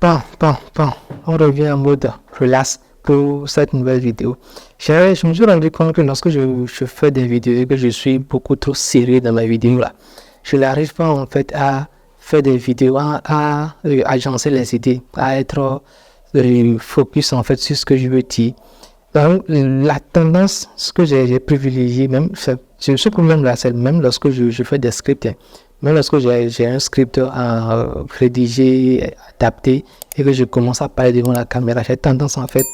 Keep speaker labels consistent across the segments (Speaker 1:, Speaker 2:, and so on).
Speaker 1: Bon. On revient en mode relax pour cette nouvelle vidéo. Je me suis rendu compte que lorsque je fais des vidéos et que je suis beaucoup trop sérieux dans ma vidéo là, je n'arrive pas en fait à faire des vidéos, à agencer les idées, à être focus en fait sur ce que je veux dire. Donc, la tendance, ce que j'ai privilégié, même, ce problème-là, c'est même lorsque je fais des scripts, hein. Même lorsque j'ai un script à rédiger, adapter, et que je commence à parler devant la caméra, j'ai tendance en fait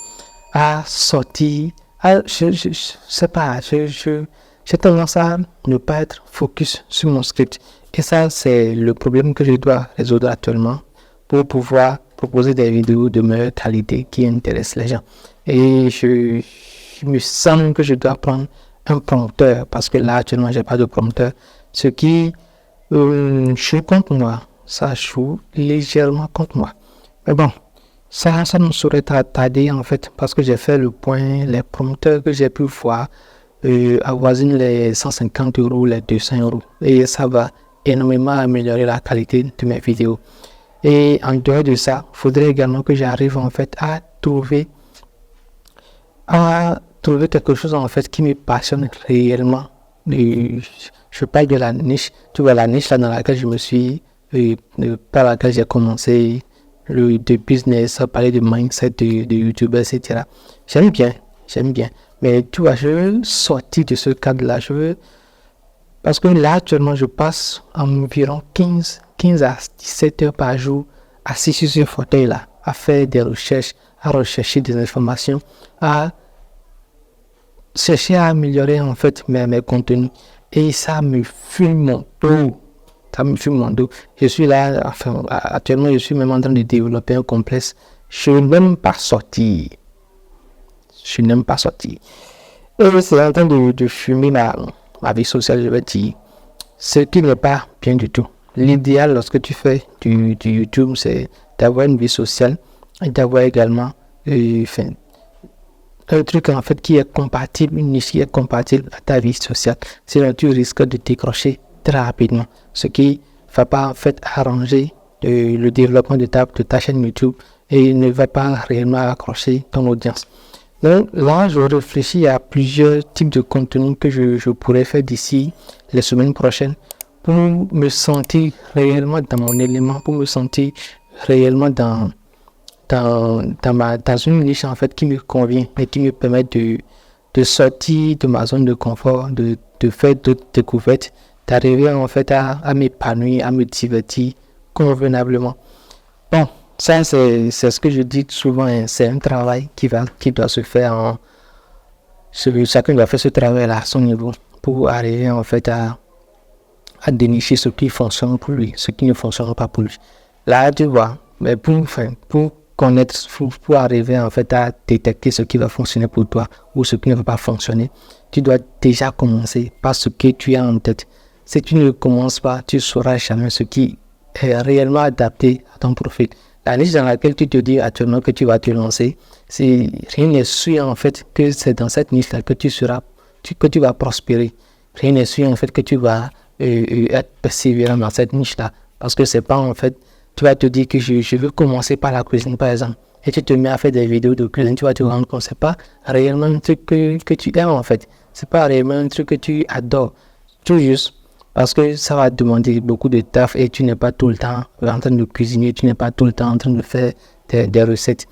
Speaker 1: à sortir, je sais pas, j'ai tendance à ne pas être focus sur mon script. Et ça, c'est le problème que je dois résoudre actuellement pour pouvoir proposer des vidéos de meilleure qualité qui intéressent les gens. Et je me sens que je dois prendre un prompteur parce que là, actuellement, j'ai pas de prompteur. Ce qui joue contre moi, ça joue légèrement contre moi. Mais bon, ça ne saurait tarder en fait parce que j'ai fait le point, les prompteurs que j'ai pu voir avoisinent les 150 €, les 200 €. Et ça va énormément améliorer la qualité de mes vidéos. Et en dehors de ça, il faudrait également que j'arrive en fait à trouver quelque chose en fait qui me passionne réellement. Et je parle de la niche, tu vois, la niche là dans laquelle je me suis, par laquelle j'ai commencé de business, à parler de mindset, de YouTube, etc. J'aime bien, mais tu vois, je veux sortir de ce cadre-là, parce que là actuellement je passe environ 15 à 17 heures par jour assis sur ce fauteuil-là, à faire des recherches, à rechercher des informations, à chercher à améliorer en fait mes contenus. Et ça me fume mon dos. Je suis là, enfin, actuellement je suis même en train de développer un complexe. Je n'aime pas sortir. Et c'est en train de fumer ma vie sociale, je vais dire. Ce qui n'est pas bien du tout. L'idéal lorsque tu fais du YouTube, c'est d'avoir une vie sociale et d'avoir également un truc en fait qui est compatible, une niche qui est compatible à ta vie sociale. Sinon tu risques de décrocher très rapidement, ce qui ne va pas en fait arranger le développement de ta chaîne YouTube et ne va pas réellement accrocher ton audience. Donc là, je réfléchis à plusieurs types de contenus que je pourrais faire d'ici les semaines prochaines pour me sentir réellement dans mon élément, pour me sentir réellement dans une niche en fait qui me convient et qui me permet de sortir de ma zone de confort, de faire d'autres découvertes, d'arriver en fait à m'épanouir, à me divertir convenablement. Bon, ça c'est ce que je dis souvent, hein, c'est un travail qui doit se faire chacun doit faire ce travail à son niveau pour arriver en fait à dénicher ce qui fonctionne pour lui, ce qui ne fonctionne pas pour lui. Là, tu vois, mais pour connaître, pour arriver en fait à détecter ce qui va fonctionner pour toi ou ce qui ne va pas fonctionner, tu dois déjà commencer par ce que tu as en tête. Si tu ne commences pas, tu ne sauras jamais ce qui est réellement adapté à ton profil. La niche dans laquelle tu te dis actuellement que tu vas te lancer, rien n'est sûr en fait que c'est dans cette niche-là que tu vas prospérer. Rien n'est sûr en fait que tu vas être persévérant dans cette niche-là. Parce que c'est pas en fait, tu vas te dire que je veux commencer par la cuisine par exemple. Et tu te mets à faire des vidéos de cuisine, tu vas te rendre compte que c'est pas réellement un truc que tu aimes en fait. C'est pas réellement un truc que tu adores. Tout juste. Parce que ça va demander beaucoup de taf et tu n'es pas tout le temps en train de cuisiner, tu n'es pas tout le temps en train de faire des recettes.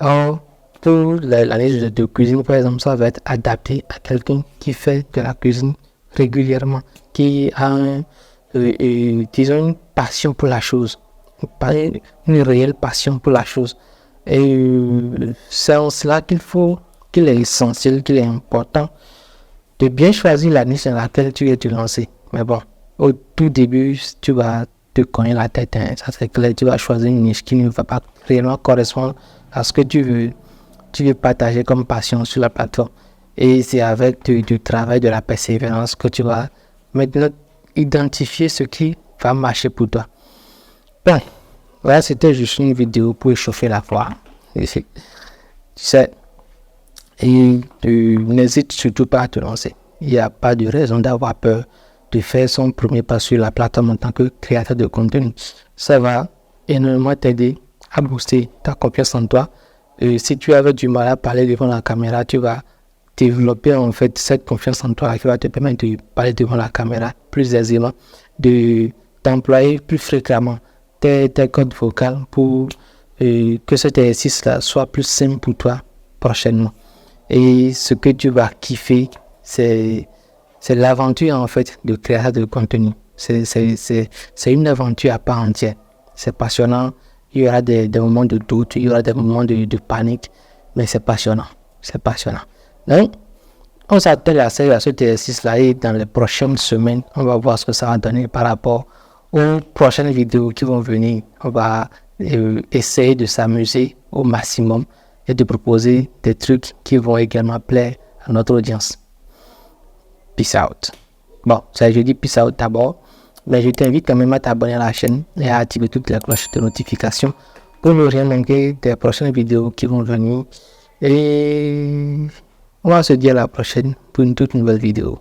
Speaker 1: Or, pour la niche de cuisine, par exemple, ça va être adapté à quelqu'un qui fait de la cuisine régulièrement, qui a disons une passion pour la chose, une réelle passion pour la chose. Et c'est en cela qu'il est essentiel, qu'il est important de bien choisir la niche dans laquelle tu veux te lancer. Mais bon, au tout début, tu vas te cogner la tête, hein, ça c'est clair, tu vas choisir une niche qui ne va pas réellement correspondre à ce que tu veux partager comme passion sur la plateforme. Et c'est avec du travail, de la persévérance que tu vas maintenant identifier ce qui va marcher pour toi. Bon, là c'était juste une vidéo pour échauffer la voix. Tu sais, et n'hésite surtout pas à te lancer. Il n'y a pas de raison d'avoir peur de faire son premier pas sur la plateforme en tant que créateur de contenu. Ça va énormément t'aider à booster ta confiance en toi. Si tu avais du mal à parler devant la caméra, tu vas développer en fait cette confiance en toi qui va te permettre de parler devant la caméra plus aisément, d'employer plus fréquemment tes cordes vocales pour que cet exercice-là soit plus simple pour toi prochainement. Et ce que tu vas kiffer, c'est l'aventure en fait de création de contenu. C'est une aventure à part entière. C'est passionnant. Il y aura des moments de doute, il y aura des moments de panique, mais c'est passionnant. C'est passionnant. Donc, on s'attelle à cet exercice-là et dans les prochaines semaines, on va voir ce que ça va donner par rapport aux prochaines vidéos qui vont venir. On va essayer de s'amuser au maximum et de proposer des trucs qui vont également plaire à notre audience. Peace out. Bon, ça je dis peace out d'abord, mais je t'invite quand même à t'abonner à la chaîne et à activer toutes les cloches de notification pour ne rien manquer des prochaines vidéos qui vont venir. Et on va se dire à la prochaine pour une toute nouvelle vidéo.